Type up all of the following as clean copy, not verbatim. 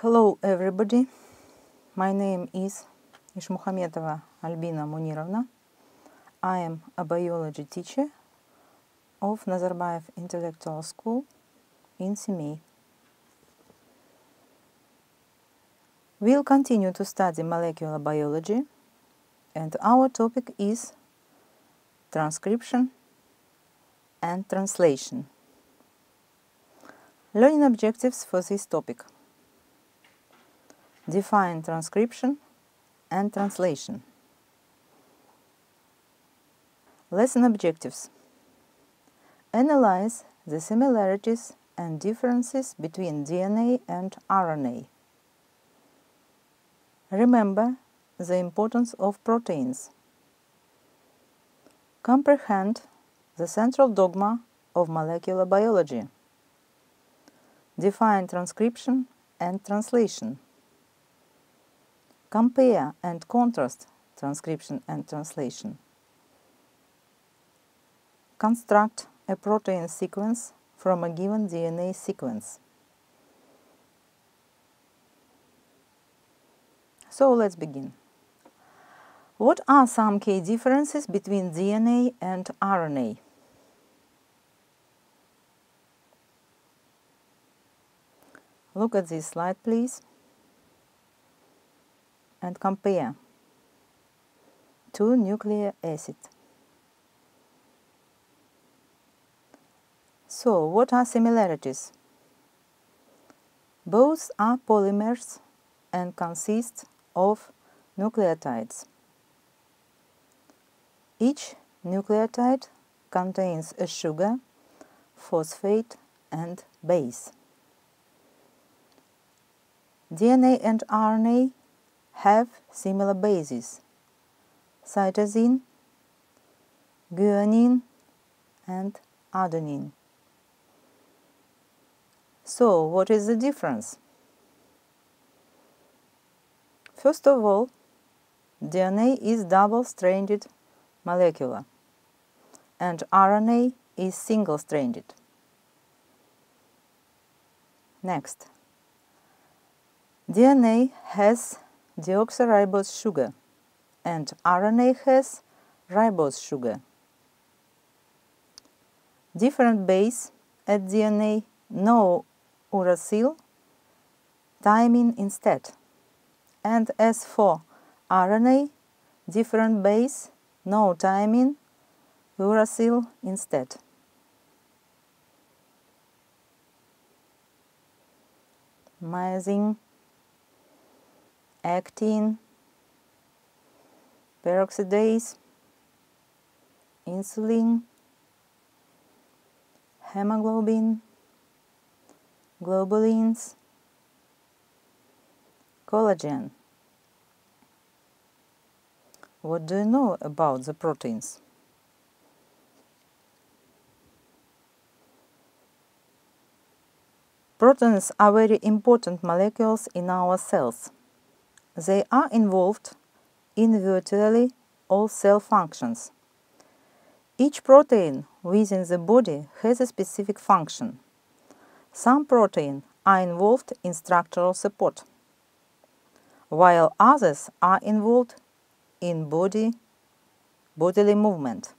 Hello everybody, my name is Ishmuhametova Albina Munirovna. I am a biology teacher of Nazarbayev Intellectual School in Semey. We'll continue to study molecular biology, and our topic is transcription and translation. Learning objectives for this topic: define transcription and translation. Lesson objectives: analyze the similarities and differences between DNA and RNA. Remember the importance of proteins. Comprehend the central dogma of molecular biology. Define transcription and translation. Compare and contrast transcription and translation. Construct a protein sequence from a given DNA sequence. So let's begin. What are some key differences between DNA and RNA? Look at this slide, please, and compare two nucleic acids. So, what are similarities? Both are polymers and consist of nucleotides. Each nucleotide contains a sugar, phosphate, and base. DNA and RNA have similar bases: cytosine, guanine, and adenine. So, what is the difference? First of all, DNA is double-stranded molecule, and RNA is single-stranded. Next, DNA has deoxyribose sugar, and RNA has ribose sugar. Different base at DNA, no uracil, thymine instead. And as for RNA, different base, no thymine, uracil instead. Myosin, actin, peroxidase, insulin, hemoglobin, globulins, collagen. What do you know about the proteins? Proteins are very important molecules in our cells. They are involved in virtually all cell functions. Each protein within the body has a specific function. Some proteins are involved in structural support, while others are involved in bodily movement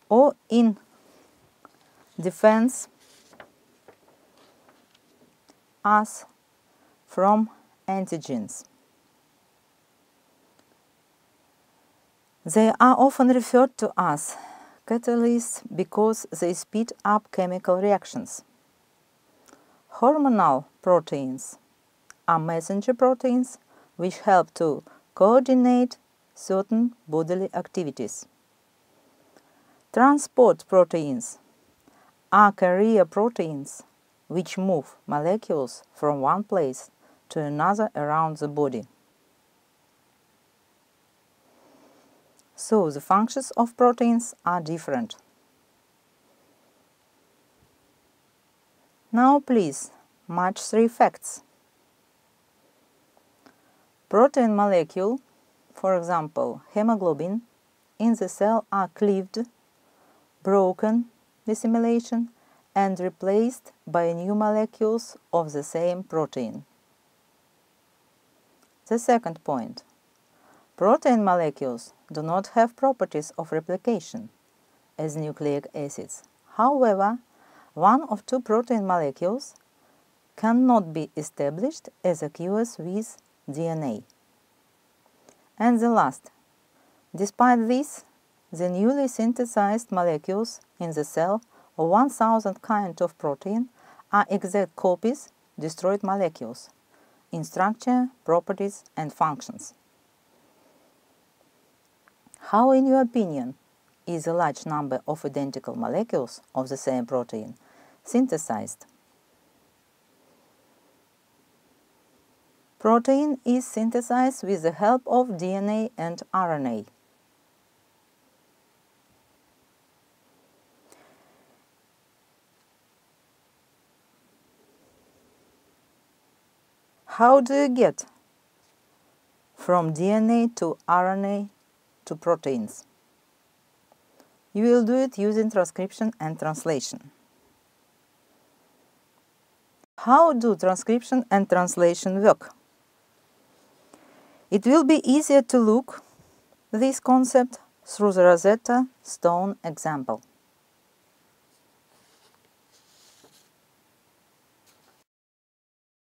or in defense us from antigens. They are often referred to as catalysts because they speed up chemical reactions. Hormonal proteins are messenger proteins which help to coordinate certain bodily activities. Transport proteins are carrier proteins which move molecules from one place to another around the body. So the functions of proteins are different. Now please match three facts. Protein molecule, for example hemoglobin, in the cell are cleaved, broken, dissimilation, and replaced by new molecules of the same protein. The second point. Protein molecules do not have properties of replication as nucleic acids. However, one of two protein molecules cannot be established as occurs with DNA. And the last. Despite this, the newly synthesized molecules in the cell of 1000 kinds of protein are exact copies, destroyed molecules, in structure, properties, and functions. How, in your opinion, is a large number of identical molecules of the same protein synthesized? Protein is synthesized with the help of DNA and RNA. How do you get from DNA to RNA to proteins? You will do it using transcription and translation. How do transcription and translation work? It will be easier to look this concept through the Rosetta Stone example.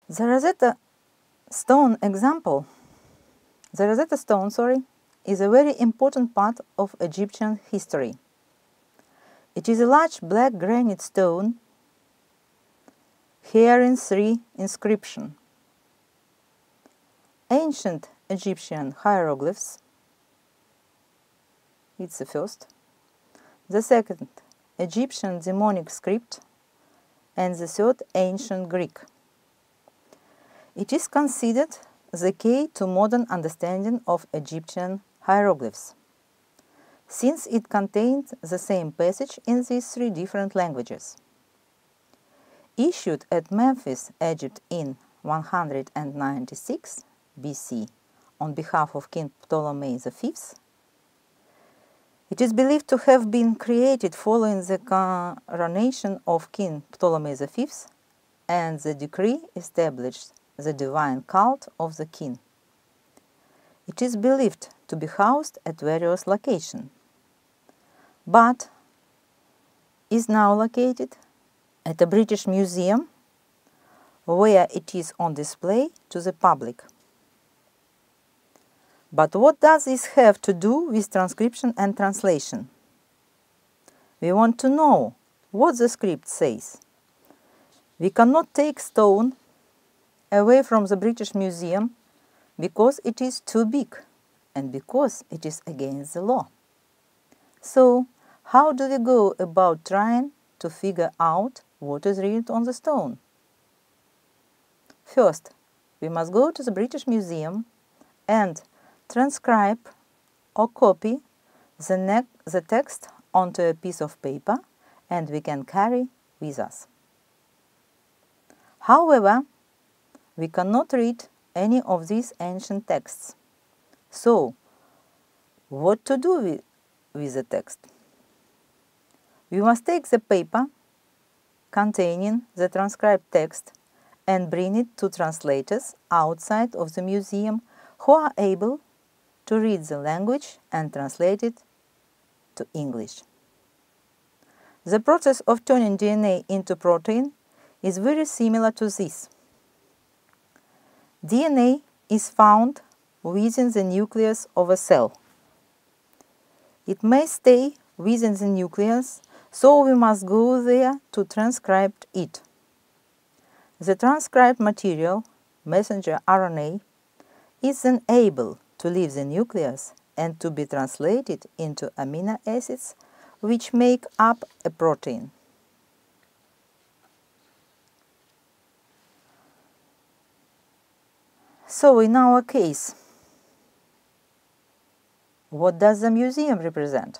The Rosetta Stone, is a very important part of Egyptian history. It is a large black granite stone bearing 3 inscriptions. Ancient Egyptian hieroglyphs, it's the first. The second, Egyptian demonic script, and the third, ancient Greek. It is considered the key to modern understanding of Egyptian hieroglyphs, since it contains the same passage in these 3 different languages. Issued at Memphis, Egypt in 196 BC on behalf of King Ptolemy V, it is believed to have been created following the coronation of King Ptolemy V, and the decree established the divine cult of the king. It is believed to be housed at various locations, but is now located at a British museum where it is on display to the public. But what does this have to do with transcription and translation? We want to know what the script says. We cannot take stone away from the British Museum because it is too big and because it is against the law. So, how do we go about trying to figure out what is written on the stone? First, we must go to the British Museum and transcribe or copy the text onto a piece of paper, and we can carry with us. However, we cannot read any of these ancient texts. So, what to do with the text? We must take the paper containing the transcribed text and bring it to translators outside of the museum who are able to read the language and translate it to English. The process of turning DNA into protein is very similar to this. DNA is found within the nucleus of a cell. It may stay within the nucleus, so we must go there to transcribe it. The transcribed material, messenger RNA, is then able to leave the nucleus and to be translated into amino acids which make up a protein. So in our case, what does the museum represent?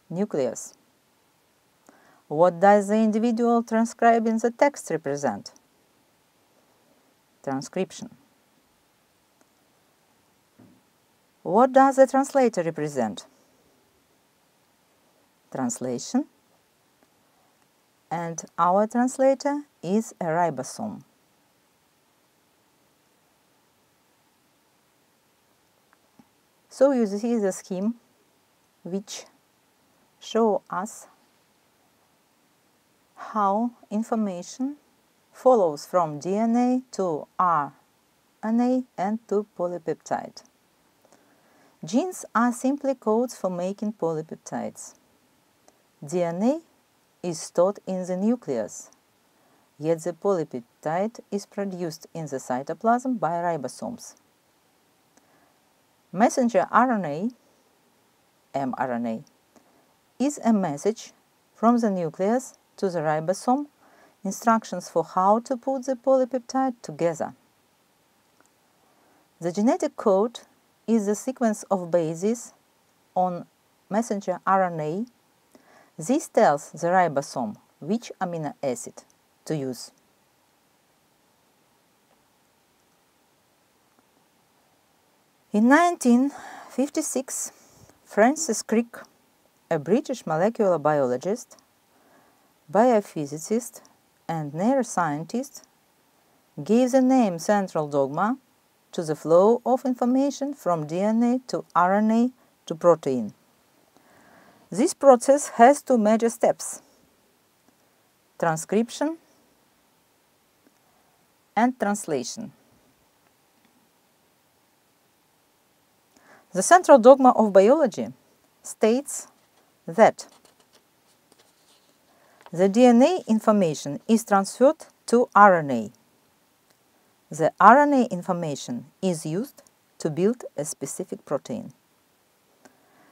Nucleus. What does the individual transcribing the text represent? Transcription. What does the translator represent? translation, and our translator is a ribosome. So you see the scheme which shows us how information follows from DNA to RNA and to polypeptide. Genes are simply codes for making polypeptides. DNA is stored in the nucleus, yet the polypeptide is produced in the cytoplasm by ribosomes. Messenger RNA, mRNA, is a message from the nucleus to the ribosome, instructions for how to put the polypeptide together. The genetic code is the sequence of bases on messenger RNA. This tells the ribosome which amino acid to use. In 1956, Francis Crick, a British molecular biologist, biophysicist and neuroscientist, gave the name central dogma to the flow of information from DNA to RNA to protein. This process has two major steps: transcription and translation. The central dogma of biology states that the DNA information is transferred to RNA. The RNA information is used to build a specific protein.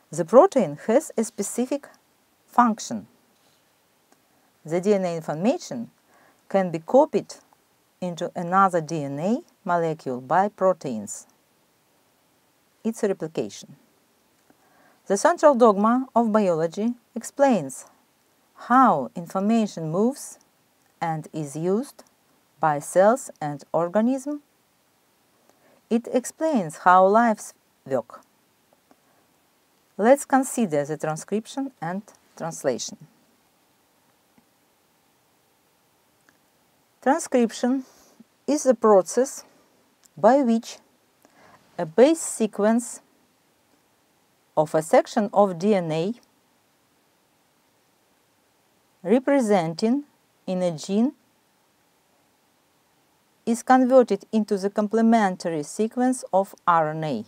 The protein has a specific function. The DNA information can be copied into another DNA molecule by proteins. It's a replication. The central dogma of biology explains how information moves and is used by cells and organisms. It explains how lives work. Let's consider the transcription and translation. Transcription is the process by which a base sequence of a section of DNA representing in a gene is converted into the complementary sequence of RNA.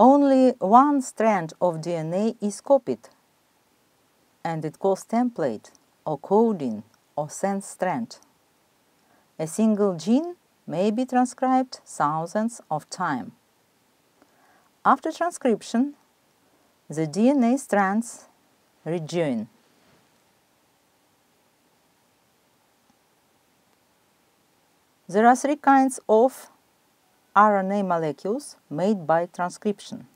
Only one strand of DNA is copied, and it calls template or coding or sense strand. A single gene may be transcribed thousands of times. After transcription, the DNA strands rejoin. There are three kinds of RNA molecules made by transcription.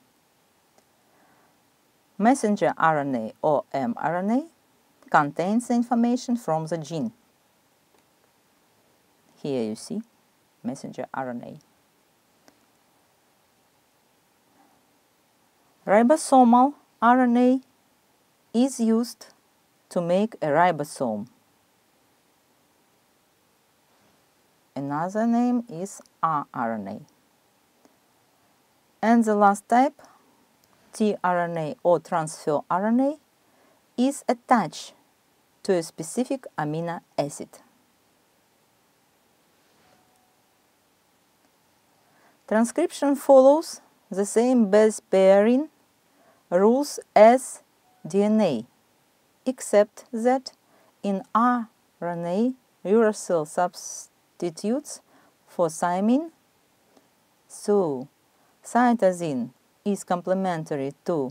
Messenger RNA or mRNA contains the information from the gene. Here you see messenger RNA. Ribosomal RNA is used to make a ribosome. Another name is rRNA. And the last type, tRNA or transfer RNA, is attached to a specific amino acid. Transcription follows the same base pairing rules as DNA, except that in RNA, uracil substitutes for thymine, so cytosine is complementary to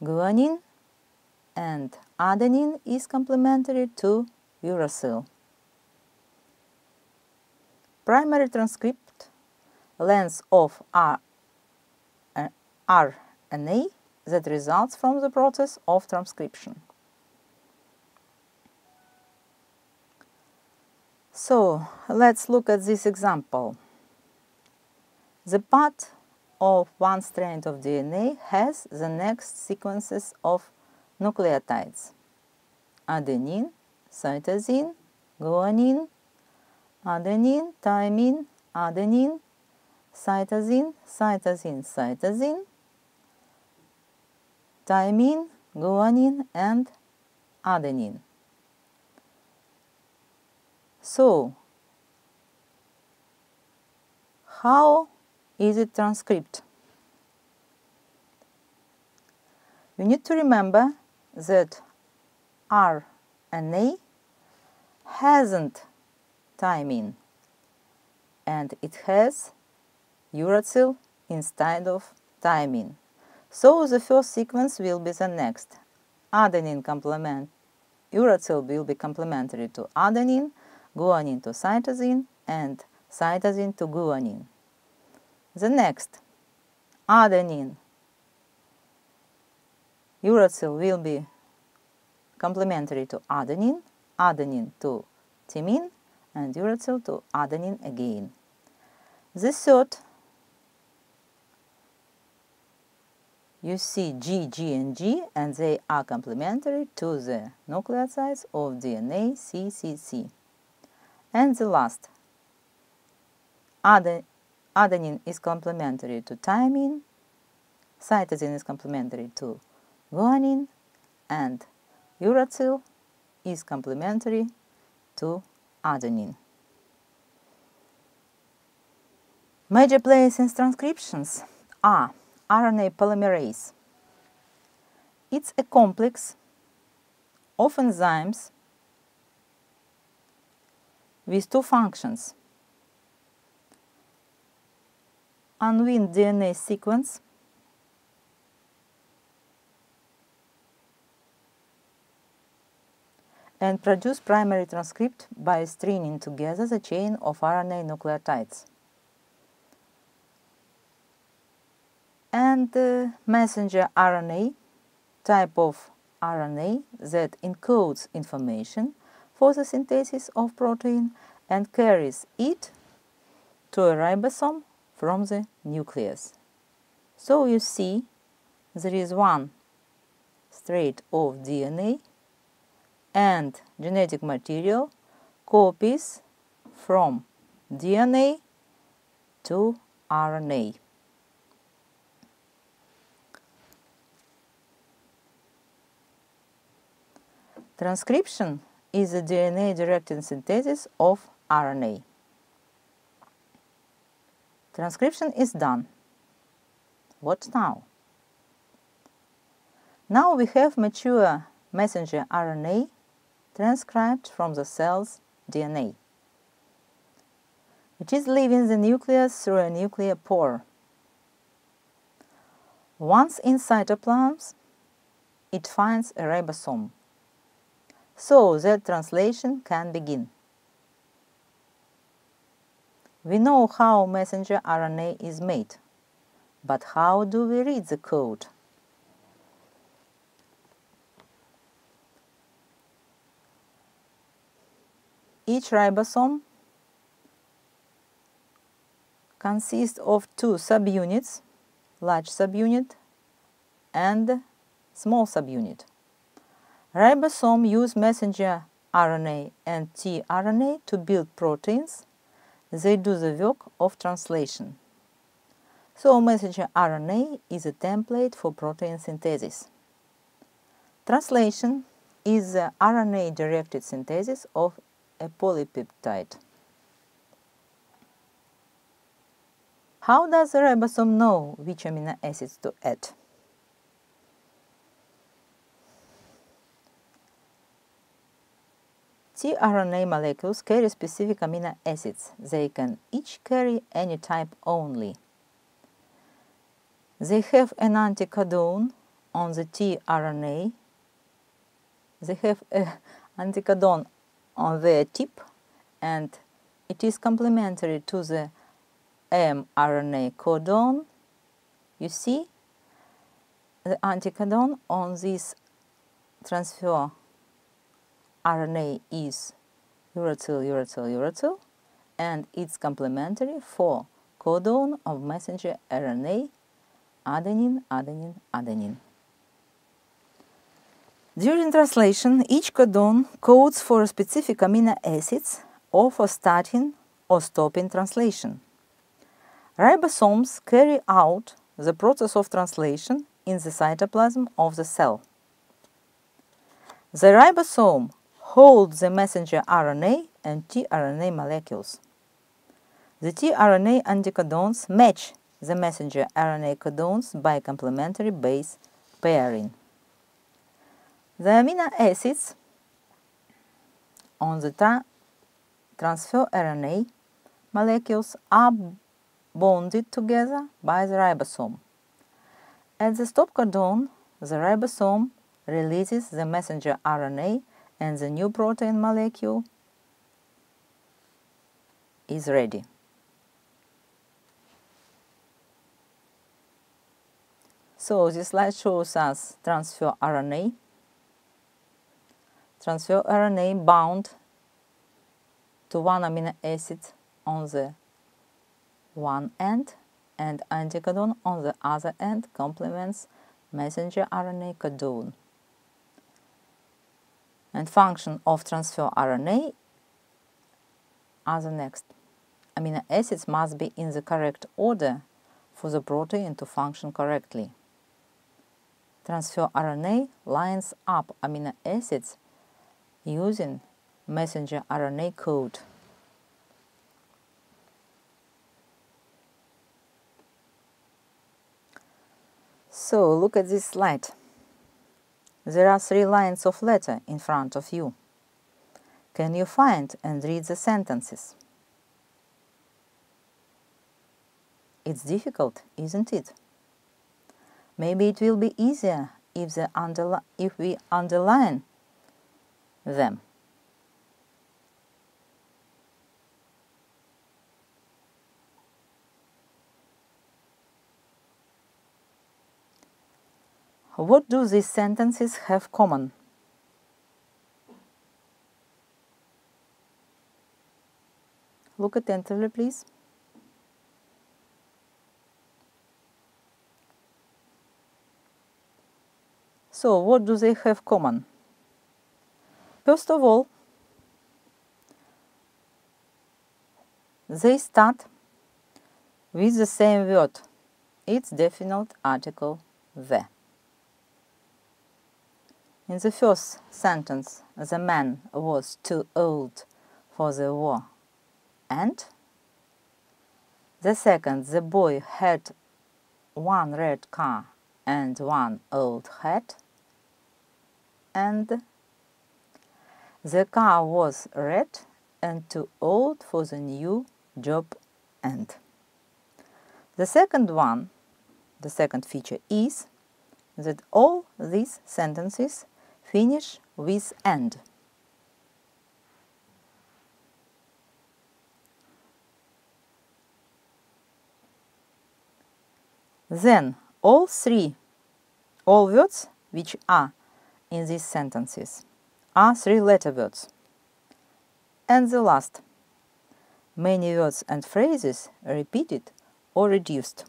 guanine and adenine is complementary to uracil. Primary transcript length of RNA that results from the process of transcription. So let's look at this example. The part of one strand of DNA has the next sequences of nucleotides: adenine, cytosine, guanine, adenine, thymine, adenine, cytosine, cytosine, cytosine, thymine, guanine, and adenine. So, how is it transcribed? You need to remember that RNA hasn't thymine, and it has uracil instead of thymine. So the first sequence will be the next. Adenine complement, uracil will be complementary to adenine, guanine to cytosine, and cytosine to guanine. The next, adenine, uracil will be complementary to adenine, adenine to thymine, and uracil to adenine again. The third, you see G, G, and G, and they are complementary to the nucleotides of DNA, C, C, C. And the last, adenine is complementary to thymine, cytosine is complementary to guanine, and uracil is complementary to adenine. Major players in transcriptions are RNA polymerase. It's a complex of enzymes with two functions: unwind DNA sequence and produce primary transcript by stringing together the chain of RNA nucleotides. And messenger RNA, type of RNA that encodes information for the synthesis of protein and carries it to a ribosome from the nucleus. So you see, there is one strand of DNA and genetic material copies from DNA to RNA. Transcription is a DNA-directed synthesis of RNA. Transcription is done. What now? Now we have mature messenger RNA transcribed from the cell's DNA. It is leaving the nucleus through a nuclear pore. Once in cytoplasm, it finds a ribosome. So that translation can begin. We know how messenger RNA is made, but how do we read the code? Each ribosome consists of two subunits, large subunit and small subunit. Ribosome use messenger RNA and tRNA to build proteins. They do the work of translation. So messenger RNA is a template for protein synthesis. Translation is the RNA-directed synthesis of a polypeptide. How does the ribosome know which amino acids to add? tRNA molecules carry specific amino acids. They can each carry any type only. They have an anticodon on the tRNA. They have an anticodon on their tip, and it is complementary to the mRNA codon. You see, the anticodon on this transfer RNA is uracil, uracil, uracil, and it's complementary for codon of messenger RNA, adenine, adenine, adenine. During translation, each codon codes for a specific amino acids or for starting or stopping translation. Ribosomes carry out the process of translation in the cytoplasm of the cell. The ribosome holds the messenger RNA and tRNA molecules. The tRNA anticodons match the messenger RNA codons by complementary base pairing. The amino acids on the transfer RNA molecules are bonded together by the ribosome. At the stop codon, the ribosome releases the messenger RNA and the new protein molecule is ready. So this slide shows us transfer RNA. Transfer RNA bound to one amino acid on the one end and anticodon on the other end complements messenger RNA codon. And function of transfer RNA are the next. Amino acids must be in the correct order for the protein to function correctly. Transfer RNA lines up amino acids using messenger RNA code. So look at this slide. There are 3 lines of letter in front of you. Can you find and read the sentences? It's difficult, isn't it? Maybe it will be easier if we underline them. What do these sentences have common? Look attentively, please. So, what do they have common? First of all, they start with the same word, its definite article the. In the first sentence, the man was too old for the war, and the second, the boy had one red car and one old hat, and the car was red and too old for the new job, and the second one, the second feature is that all these sentences finish with and. Then all words which are in these sentences are 3-letter words. And the last, many words and phrases repeated or reduced.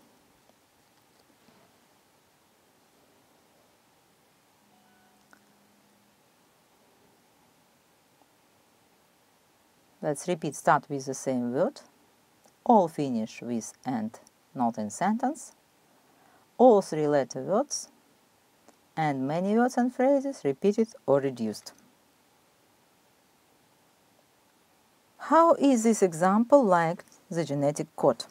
Let's repeat, start with the same word, all finish with and, not in sentence, all 3-letter words, and many words and phrases repeated or reduced. How is this example like the genetic code?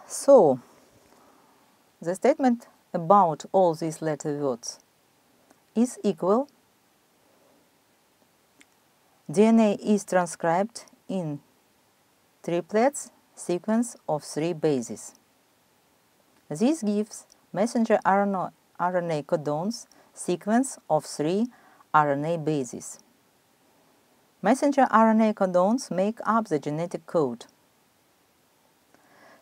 So, the statement about all these letter words is equal. DNA is transcribed in triplets sequence of 3 bases. This gives messenger RNA codons sequence of 3 RNA bases. Messenger RNA codons make up the genetic code.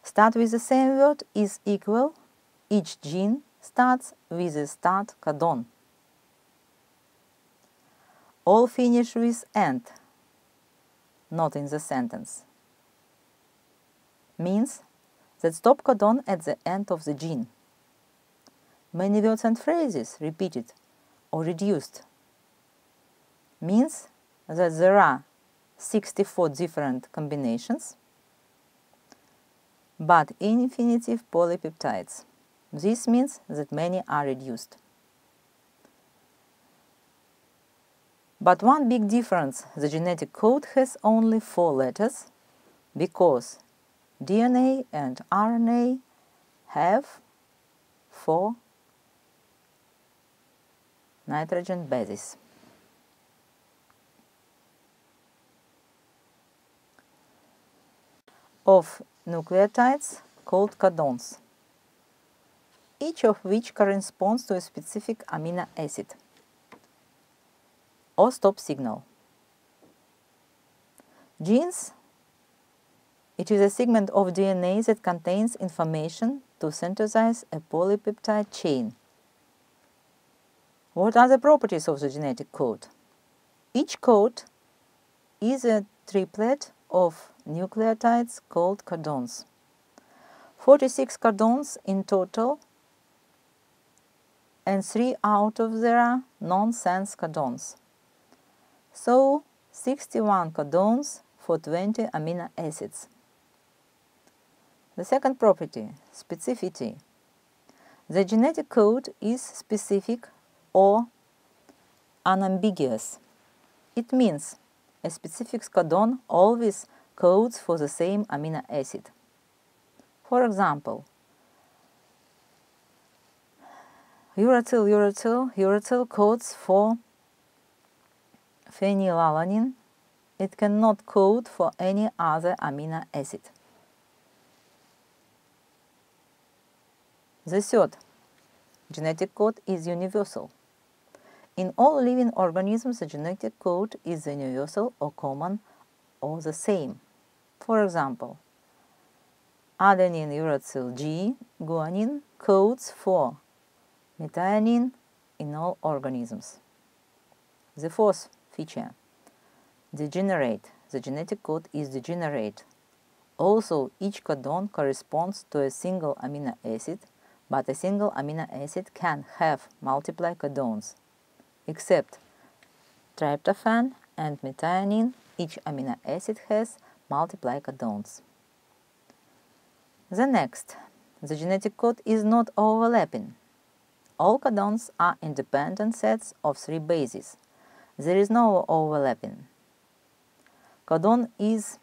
Start with the same word is equal. Each gene starts with a start codon. All finish with and. not in the sentence, means that stop codon at the end of the gene. Many words and phrases repeated or reduced means that there are 64 different combinations, but infinitive polypeptides. This means that many are reduced. But one big difference: the genetic code has only 4 letters, because DNA and RNA have 4 nitrogen bases. Of nucleotides called codons, each of which corresponds to a specific amino acid or stop signal. Genes: it is a segment of DNA that contains information to synthesize a polypeptide chain. What are the properties of the genetic code? Each code is a triplet of nucleotides called codons. 46 codons in total, and 3 out of them are nonsense codons. So 61 codons for 20 amino acids. The second property, specificity. The genetic code is specific or unambiguous. It means a specific codon always codes for the same amino acid. For example, uracil codes for phenylalanine. It cannot code for any other amino acid. The third, genetic code is universal. In all living organisms, the genetic code is universal or common or the same. For example, adenine uracil G guanine codes for methionine in all organisms. The fourth feature, degenerate. The genetic code is degenerate. Also, each codon corresponds to a single amino acid, but a single amino acid can have multiple codons. Except tryptophan and methionine, each amino acid has multiple codons. The next, the genetic code is not overlapping. All codons are independent sets of 3 bases. There is no overlapping. Codon is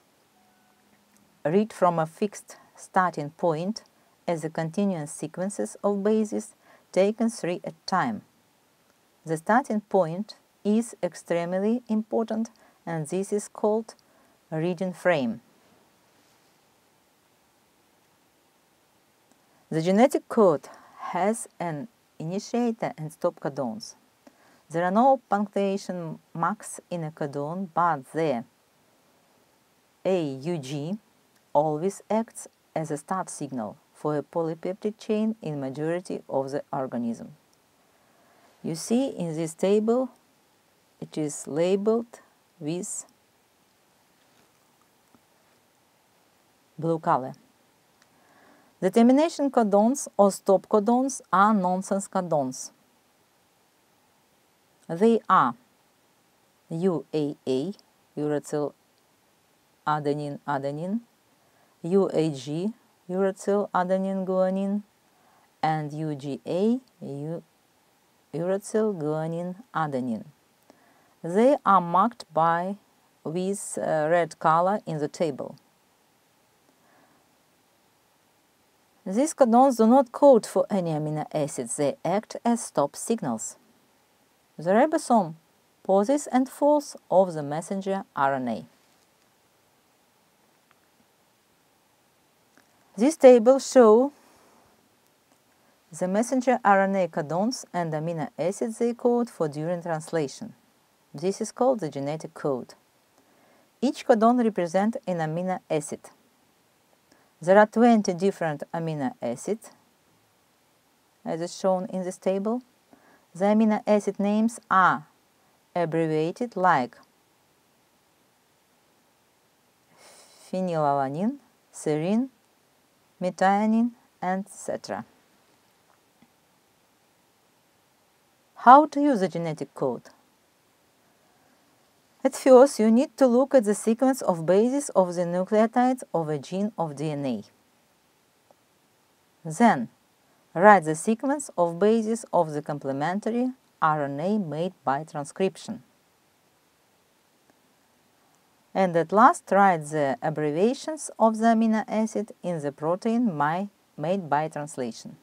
read from a fixed starting point as a continuous sequences of bases taken 3 at a time. The starting point is extremely important, and this is called a reading frame. The genetic code has an initiator and stop codons. There are no punctuation marks in a codon, but the AUG always acts as a start signal for a polypeptide chain in majority of the organism. You see in this table, it is labeled with blue color. The termination codons or stop codons are nonsense codons. They are UAA, uracil adenine adenine, UAG, uracil adenine guanine, and UGA, uracil guanine adenine. They are marked with red color in the table. These codons do not code for any amino acids, they act as stop signals. The ribosome poses and falls of the messenger RNA. This table shows the messenger RNA codons and amino acids they code for during translation. This is called the genetic code. Each codon represents an amino acid. There are 20 different amino acids, as is shown in this table. The amino acid names are abbreviated like phenylalanine, serine, methionine, etc. How to use a genetic code? At first, you need to look at the sequence of bases of the nucleotides of a gene of DNA. Then, write the sequence of bases of the complementary RNA made by transcription. And at last, write the abbreviations of the amino acid in the protein made by translation.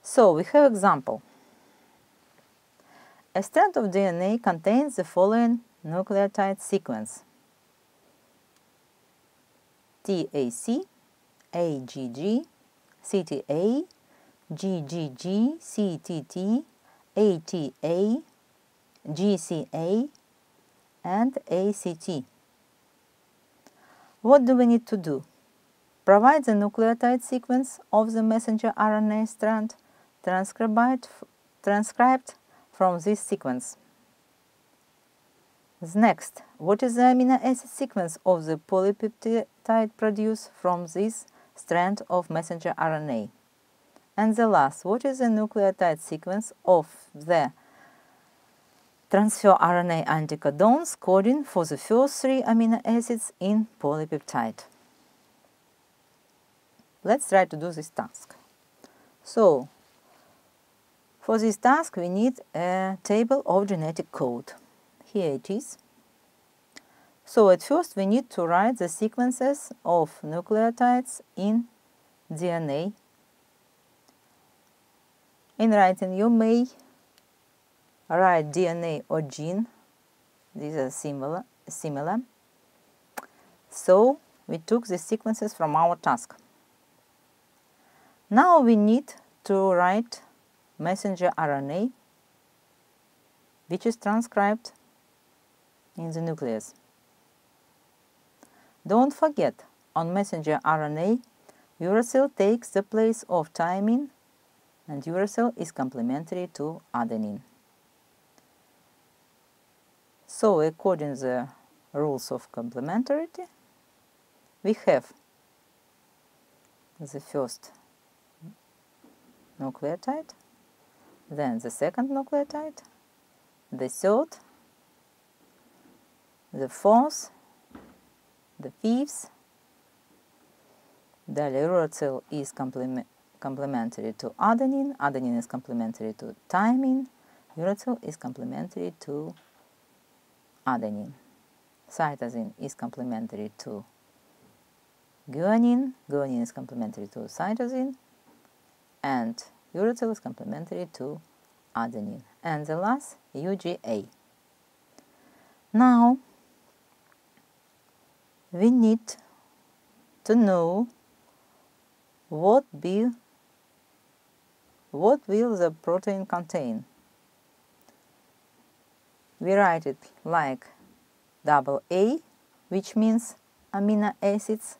So, we have example. A strand of DNA contains the following nucleotide sequence: TAC, AGG, CTA, GGG, CTT, ATA, GCA, and ACT. What do we need to do? Provide the nucleotide sequence of the messenger RNA strand transcribed from this sequence. Next, what is the amino acid sequence of the polypeptide produced from this strand of messenger RNA? And the last, what is the nucleotide sequence of the transfer RNA anticodons coding for the first 3 amino acids in polypeptide? Let's try to do this task. So, for this task we need a table of genetic code. Here it is. So at first we need to write the sequences of nucleotides in DNA. In writing you may write DNA or gene. These are similar. So we took the sequences from our task. Now we need to write messenger RNA, which is transcribed in the nucleus. Don't forget, on messenger RNA, uracil takes the place of thymine, and uracil is complementary to adenine. So, according to the rules of complementarity, we have the first nucleotide, then the second nucleotide, the third, the fourth, the fifth. The uracil is complementary to adenine, adenine is complementary to thymine, uracil is complementary to adenine. Cytosine is complementary to guanine, guanine is complementary to cytosine, and uracil is complementary to adenine. And the last, UGA. Now, we need to know what will the protein contain. We write it like AA, which means amino acids,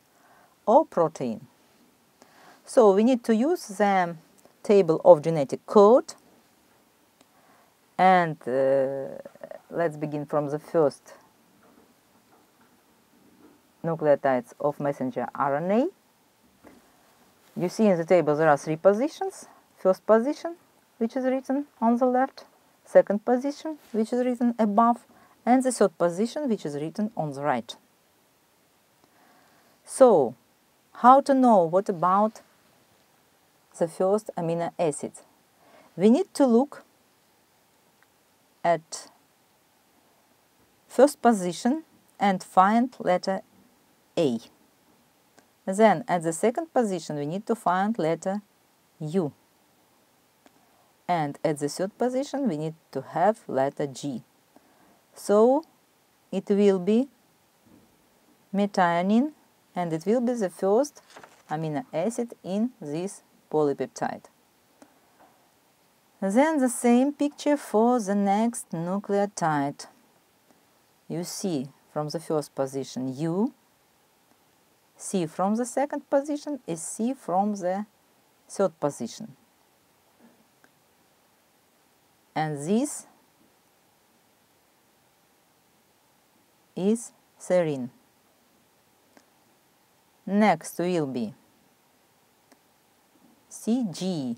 or protein. So we need to use the table of genetic code, and let's begin from the first nucleotides of messenger RNA. You see in the table there are 3 positions. First position, which is written on the left, second position, which is written above, and the third position, which is written on the right. So, how to know what about the first amino acid? We need to look at first position and find letter A. Then at the second position we need to find letter U. And at the third position we need to have letter G. So it will be methionine, and it will be the first amino acid in this polypeptide. Then the same picture for the next nucleotide. You see from the first position U, C from the second position is C from the third position. And this is serine. Next will be CGAU,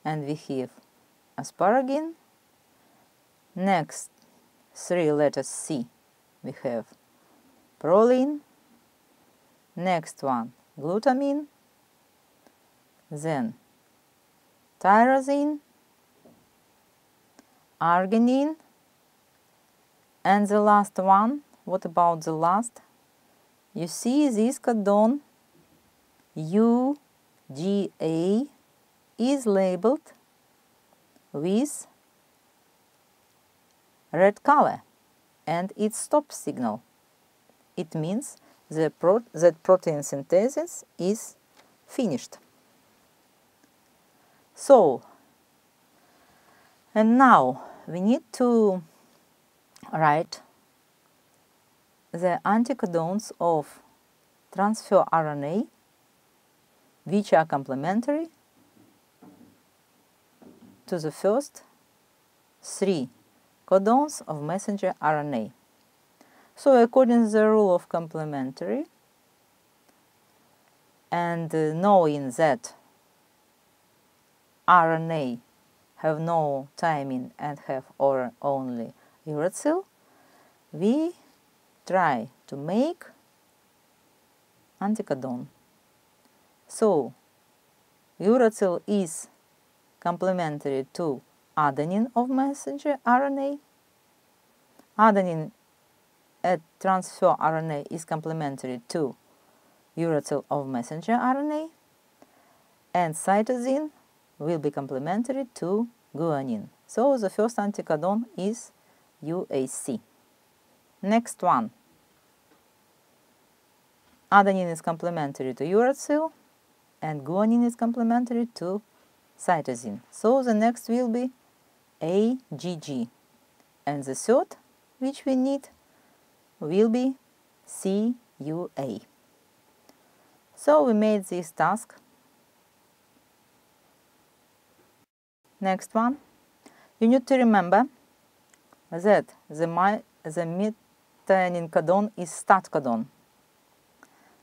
and we have asparagine. Next 3 letters C, we have proline. Next one, glutamine. Then tyrosine, arginine, and the last one. What about the last? You see this codon UGA is labeled with red color and its stop signal. It means that protein synthesis is finished. So, and now we need to write the anticodons of transfer RNA, which are complementary to the first 3 codons of messenger RNA. So according to the rule of complementary, and knowing that RNA have no thymine and have only uracil, we try to make anticodon. So uracil is complementary to adenine of messenger RNA. Adenine at transfer RNA is complementary to uracil of messenger RNA, and cytosine will be complementary to guanine. So the first anticodon is UAC. Next one. Adenine is complementary to uracil and guanine is complementary to cytosine. So the next will be AGG. And the third, which we need, will be CUA. So we made this task. Next one. You need to remember that the methionine codon is start codon.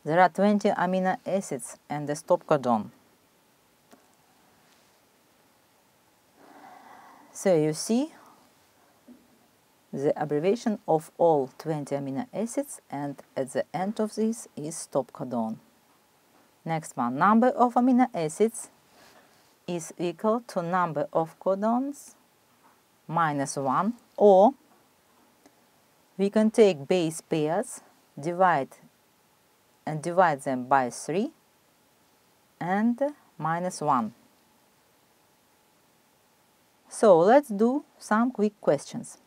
There are 20 amino acids and the stop codon. So you see the abbreviation of all 20 amino acids, and at the end of this is stop codon. Next one, number of amino acids is equal to number of codons minus 1, or we can take base pairs, divide them by 3 and minus 1. So let's do some quick questions.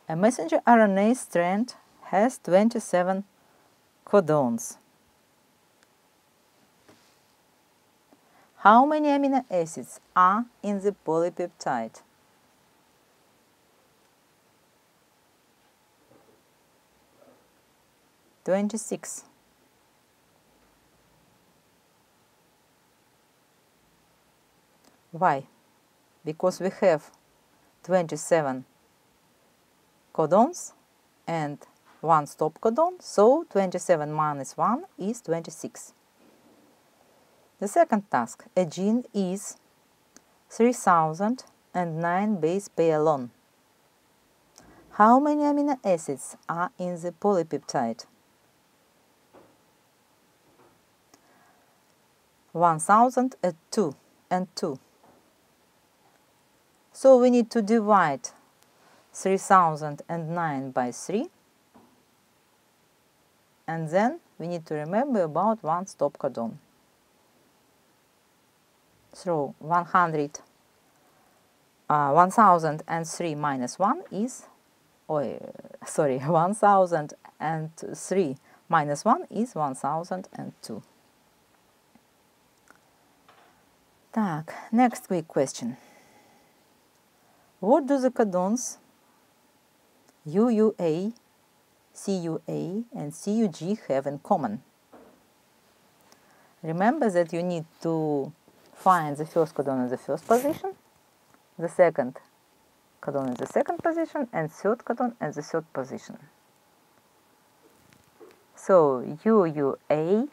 A messenger RNA strand has 27 codons. How many amino acids are in the polypeptide? (26). Why? Because we have 27 codons and 1 stop codon, so 27 minus 1 is 26. The second task, a gene is 3009 base pair long. How many amino acids are in the polypeptide? 1002 and 2. So we need to divide 3009 by 3, and then we need to remember about 1 stop codon. So 1003 minus 1 is, 1003 minus 1 is 1002. Так, next quick question. What do the codons UUA, CUA and CUG have in common? Remember that you need to find the first codon in the first position, the second codon at the second position and third codon at the third position. So UUA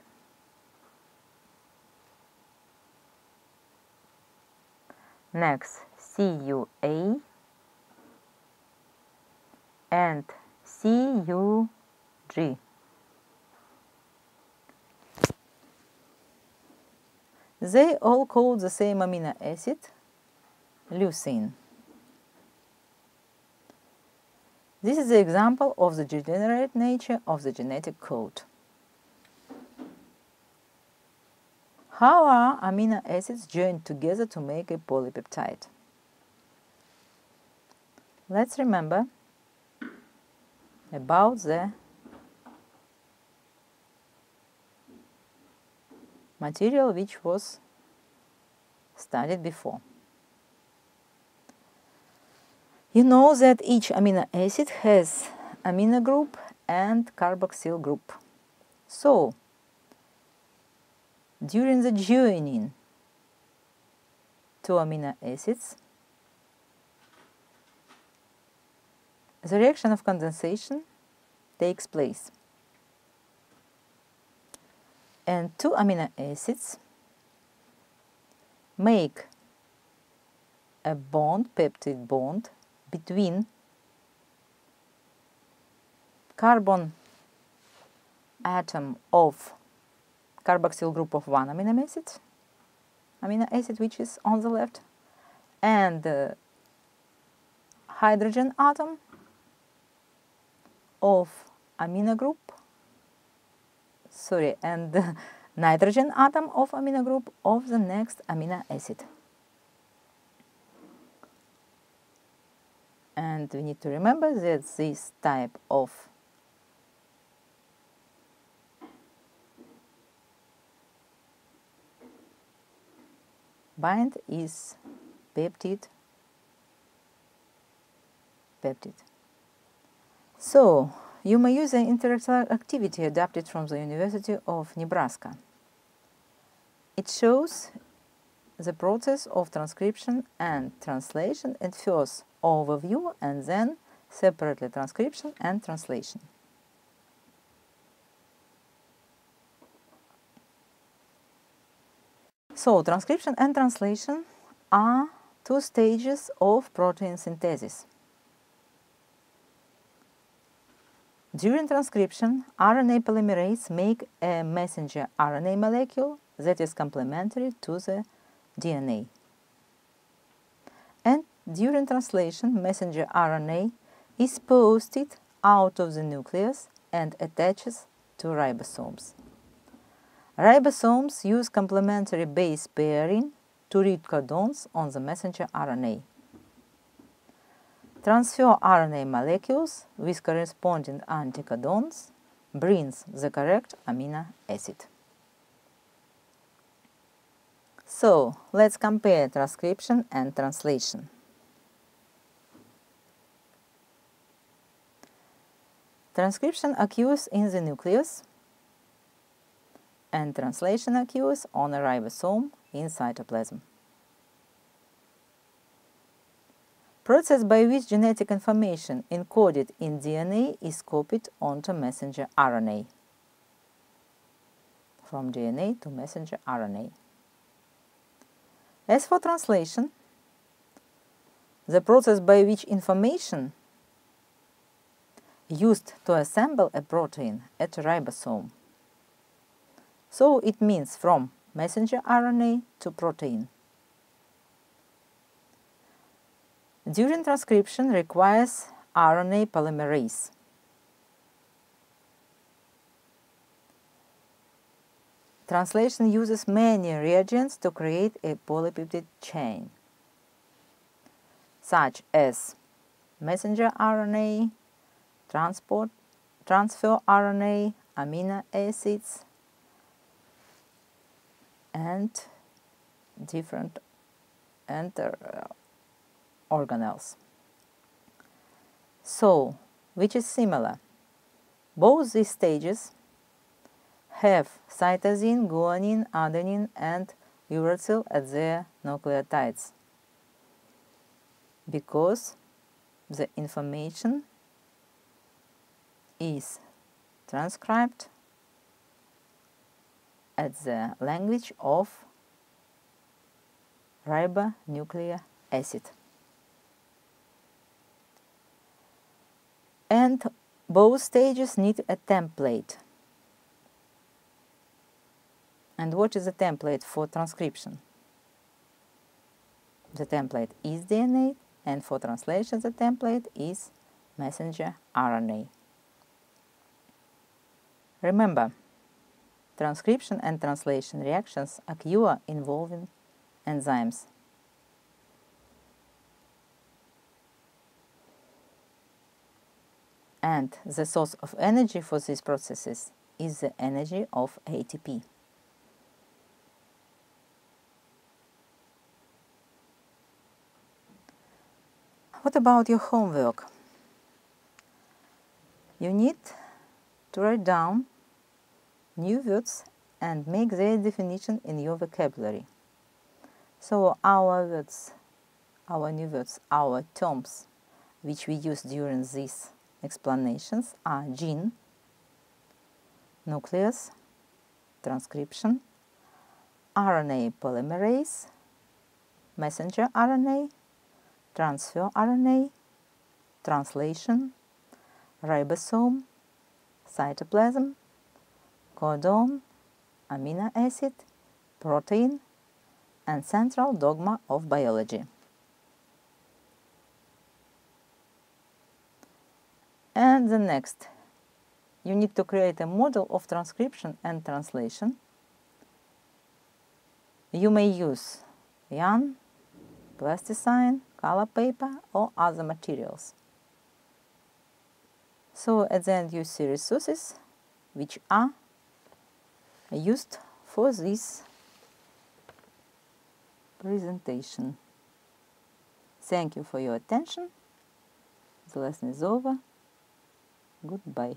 next CUA and CUG. They all code the same amino acid, leucine. This is the example of the degenerate nature of the genetic code. How are amino acids joined together to make a polypeptide? Let's remember about the material which was studied before. You know that each amino acid has amino group and carboxyl group. So, during the joining two amino acids, the reaction of condensation takes place. And two amino acids make a bond, peptide bond, between carbon atom of carboxyl group of one amino acid which is on the left, and the hydrogen atom of amino group, and the nitrogen atom of amino group of the next amino acid. And we need to remember that this type of bind is peptide. So, you may use an interactive activity adapted from the University of Nebraska. It shows the process of transcription and translation at first overview and then separately transcription and translation. So, transcription and translation are two stages of protein synthesis. During transcription, RNA polymerase make a messenger RNA molecule that is complementary to the DNA. And during translation, messenger RNA is posted out of the nucleus and attaches to ribosomes. Ribosomes use complementary base pairing to read codons on the messenger RNA. Transfer RNA molecules with corresponding anticodons brings the correct amino acid. So, let's compare transcription and translation. Transcription occurs in the nucleus, and translation occurs on a ribosome in cytoplasm. Process by which genetic information encoded in DNA is copied onto messenger RNA. From DNA to messenger RNA. As for translation, the process by which information used to assemble a protein at a ribosome. So it means from messenger RNA to protein. During transcription requires RNA polymerase. Translation uses many reagents to create a polypeptide chain, such as messenger RNA, transfer RNA, amino acids, and different organelles. So, which is similar? Both these stages have cytosine, guanine, adenine, and uracil at their nucleotides, because the information is transcribed at the language of ribonucleic acid. And both stages need a template. And what is a template for transcription? The template is DNA, and for translation the template is messenger RNA. Remember, transcription and translation reactions occur involving enzymes. And the source of energy for these processes is the energy of ATP. What about your homework? You need to write down new words and make their definition in your vocabulary. So our words, our new words, our terms, which we use during these explanations are gene, nucleus, transcription, RNA polymerase, messenger RNA, transfer RNA, translation, ribosome, cytoplasm, codon, amino acid, protein, and central dogma of biology. And the next, you need to create a model of transcription and translation. You may use yarn, plasticine, color paper, or other materials. So at the end you see resources which are used for this presentation. Thank you for your attention. The lesson is over. Goodbye.